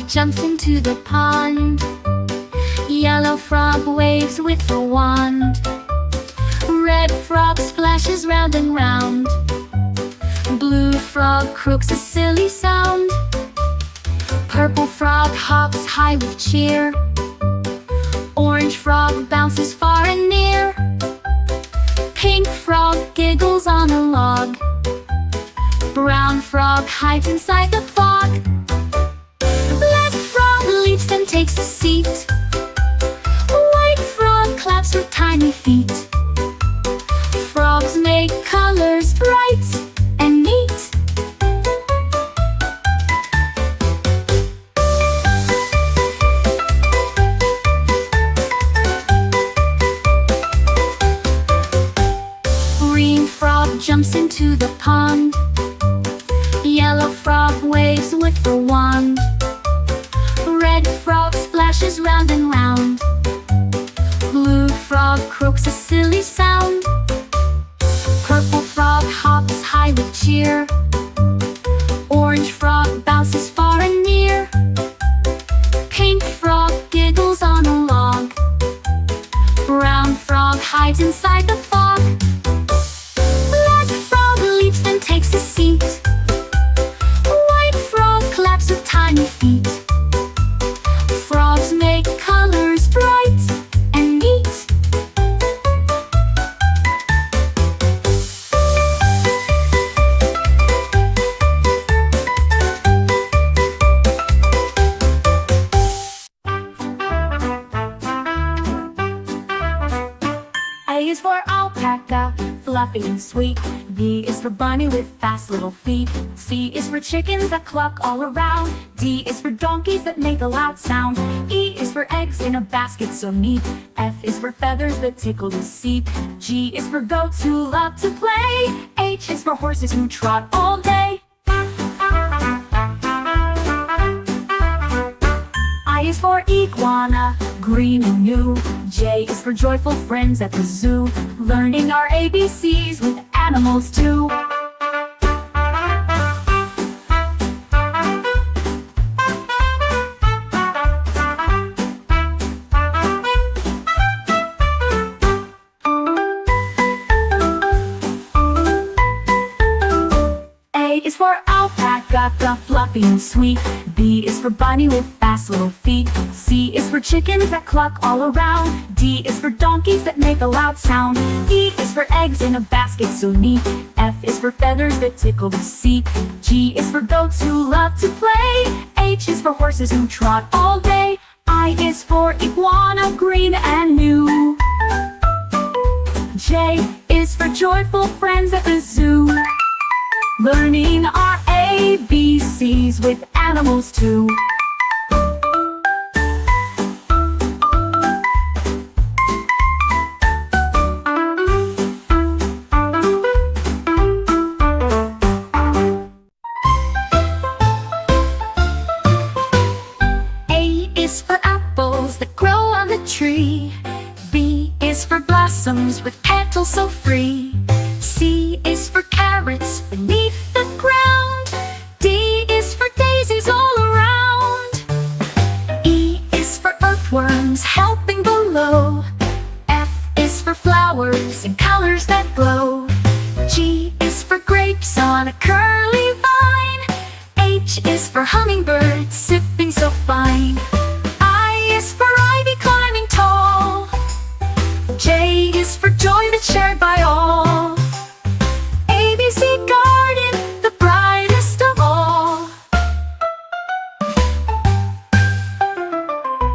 jumps into the pond. Yellow frog waves with a wand. Red frog splashes round and round. Blue frog croaks a silly sound. Purple frog hops high with cheer. Orange frog bounces far and near. Pink frog giggles on a log. Brown frog hides inside the fog. Black frog leaps and takes a seat. White frog claps with tiny feet. Frogs make colors bright and neat. Green frog jumps into the pond. Yellow frog waves with a wand. Red frog splashes round and round. Blue frog croaks a silly sound. Purple frog hops high with cheer. Orange frog bounces far and near. Pink frog giggles on a log. Brown frog hides inside the fog. Black frog leaps and takes a seat. White frog claps with tiny feet. Frogs make colors bright and neat. A is for alpaca, fluffy and sweet. B is for bunny with fast little feet. C is for chickens that cluck all around. D is for donkeys that make a loud sound. E is for eggs in a basket so neat. F is for feathers that tickle the seat. G is for goats who love to play. H is for horses who trot all day. I is for iguana, green and new. J is for joyful friends at the zoo, learning our ABCs with animals too. A is for alpaca, fluffy and sweet. B is for bunny with fast little feet. C is for chickens that cluck all around. D is for donkeys that make a loud sound. E is for eggs in a basket so neat. F is for feathers that tickle the seat. G is for goats who love to play. H is for horses who trot all day. I is for iguana, green and new. J is for joyful friends at the zoo, learning our ABCs with animals too. A is for apples that grow on the tree. B is for blossoms with petals so free. C is for carrots beneath the ground. D is for daisies all around. E is for earthworms helping below. F is for flowers in colors that glow. G is for grapes on a curly vine. H is for hummingbirds sipping so fine. I is for ivy climbing tall. J is for joy that's shared by all. ABC garden, the brightest of all.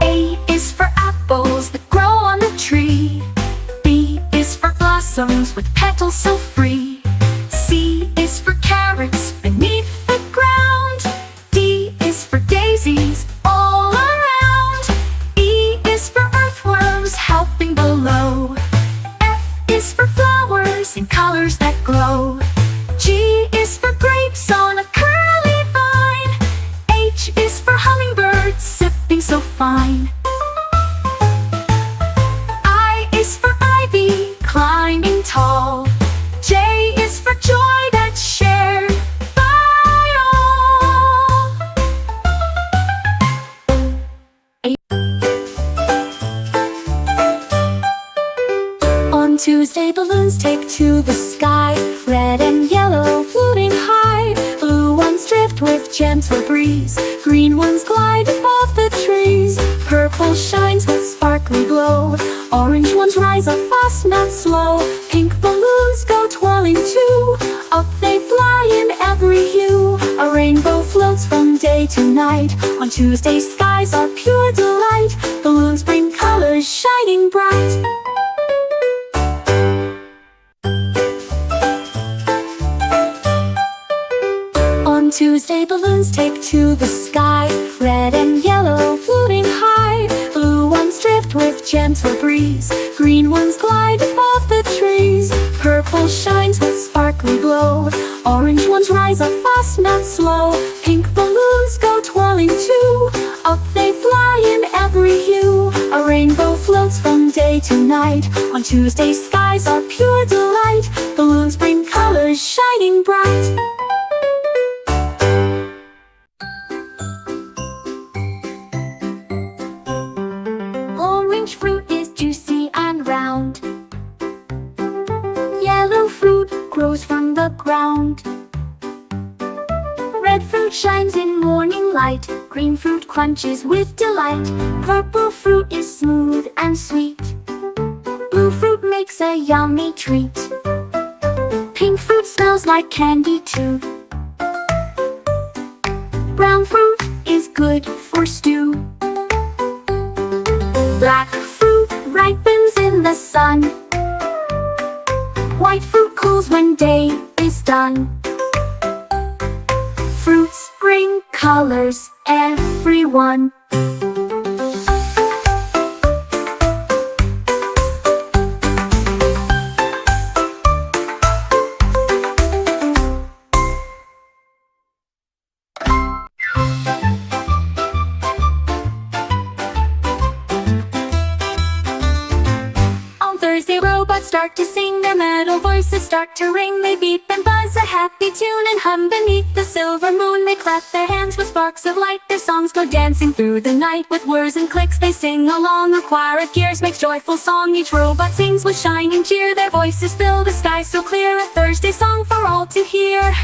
A is for apples that grow on the tree. B is for blossoms with petals so free. C is for carrots beneath the ground. D is for daisies all around. E is for earthworms helping below. F is for flowers in colors that glow. G is for grapes on a curly vine. H is for hummingbirds sipping so fine. I is for ivy climbing tall. J is for joy that's shared by all. Tuesday, balloons take to the sky, red and yellow floating high. Blue ones drift with gentle breeze, green ones glide above the trees. Purple shines with sparkly glow, orange ones rise up fast, not slow. Pink balloons go twirling too, up they fly in every hue. A rainbow floats from day to night, on Tuesday skies are pure delight. Balloons bring colors shining bright. On Tuesday, balloons take to the sky, red and yellow floating high. Blue ones drift with gentle breeze, green ones glide above the trees. Purple shines with sparkly glow, orange ones rise up fast, not slow. Pink balloons go twirling too, up they fly in every hue. A rainbow floats from day to night, on Tuesday skies are pure delight. Balloons bring colors shining bright. Orange fruit is juicy and round, yellow fruit grows from the ground. Red fruit shines in morning light, green fruit crunches with delight. Purple fruit is smooth and sweet, blue fruit makes a yummy treat. Pink fruit smells like candy too. Brown fruit is good for stew. Black fruit ripens in the sun, white fruit cools when day is done. Fruits bring colors, everyone. Thursday, robots start to sing, their metal voices start to ring. They beep and buzz a happy tune and hum beneath the silver moon. They clap their hands with sparks of light, their songs go dancing through the night. With whirs and clicks they sing along, a choir of gears makes joyful song. Each robot sings with shining cheer, their voices fill the sky so clear. A Thursday song for all to hear.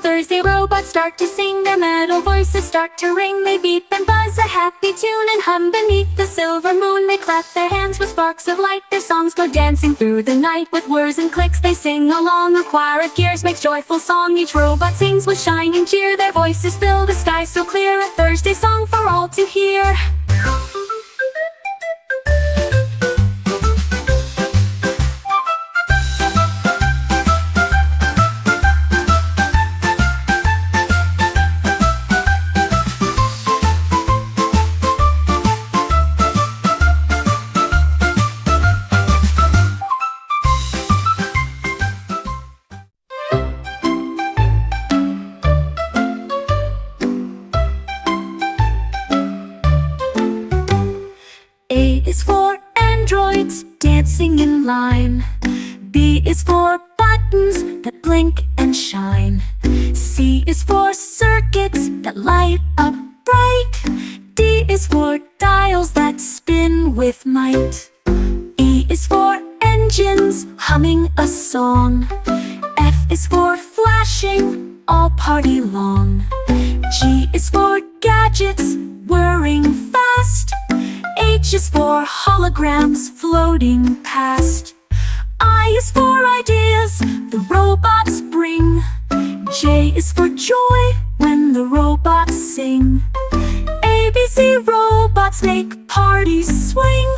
Thursday, robots start to sing, their metal voices start to ring. They beep and buzz a happy tune and hum beneath the silver moon. They clap their hands with sparks of light, their songs go dancing through the night. With whirs and clicks they sing along, a choir of gears makes joyful song. Each robot sings with shining cheer, their voices fill the sky so clear. A Thursday song for all to hear. A is for androids dancing in line. B is for buttons that blink and shine. C is for circuits that light up bright. D is for dials that spin with might. E is for engines humming a song. F is for flashing all party long. G is for gadgets whirring fast. H is for holograms floating past. I is for ideas the robots bring. J is for joy when the robots sing. ABC robots make parties swing.